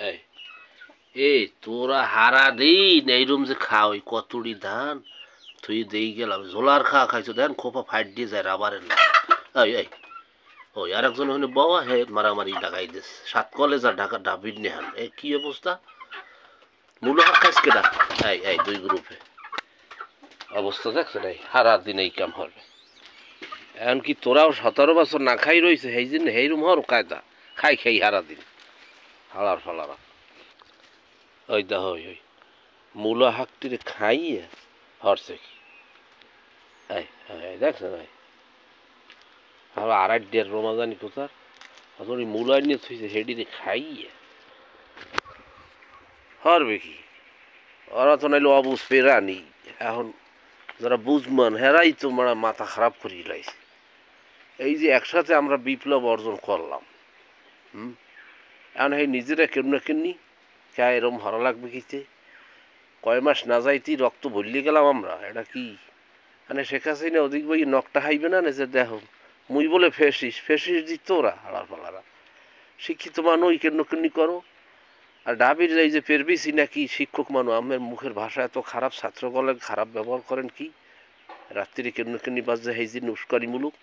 এই এই তোরা হারা দিন এইরম যে খাওয়াই কতুড়ি ধান তুই দেই গেলাম ঝোলার খাইছো দেন খোপা ফাইট দিয়ে যায় রাবারের না। এই এই ওই আর একজন হইলে বাবা হে মারামারি লাগাই দিস সাত কলেজ আর ঢাকা ডাবির নেহান এ কি অবস্থা মূল হাত খাইস কেটা। এই দুই গ্রুপে অবস্থা দেখছেন এই হারা দিন এই কাম হবে। এমনকি তোরাও 17 বছর না খাই রয়েছে সেই দিন সেইরুম হর কায়দা খাই খাই হারা দিন হালার ফালারা। ওই দেখ ওই মূলা হাকটিরে খাইয়ে হরছে কি দেখছেন ভাই আর আড়াই ডের রমাজানি কোথার ওই মূলা নিয়ে থইছে সেটিরে খাইয়ে হরবে কি ওরা তো নাইলে অবুঝ পেরানি এখন যারা বুঝমান হেরাই তো মাথা খারাপ করিয়ে লাইছে। এই যে একসাথে আমরা বিপ্লব অর্জন করলাম এখন এই নিজেরা কেমন কেমনি কে এরম ভালো লাগবে কিতে কয় মাস না যাইতেই রক্ত ভরলিয়ে গেলাম আমরা এটা কি মানে শেখ হাসিনা ওদিক বই নখটা হাইবে না যে দেখো মুই বলে ফেসিস দিত ওরা হালার পালারা শিক্ষিত মানুষ কেমন কেমনি করো। আর ডাবির এই যে পেরবিসি নাকি শিক্ষক মানুষ আমের মুখের ভাষা এত খারাপ ছাত্র বলে খারাপ ব্যবহার করেন কি রাত্রি কেমন কেমনি বাজে এই যে উস্কানিমূলক।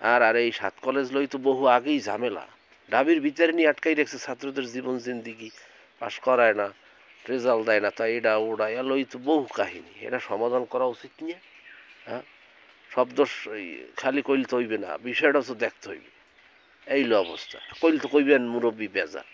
আর এই 7 কলেজ লই তো বহু আগেই ঝামেলা ডাবির ভিতরে নিয়ে আটকাই রাখছে ছাত্রদের জীবন জিন্দিগি পাশ করায় না রেজাল্ট দেয় না তাই এটা ওটা লই তো বহু কাহিনী এটা সমাধান করা উচিত নিয়ে। হ্যাঁ সব দোষ খালি কইল তো হইবে না বিষয়টা তো দেখতে হইবে এই অবস্থা কইল তো কইবেন মুরব্বী বেজার।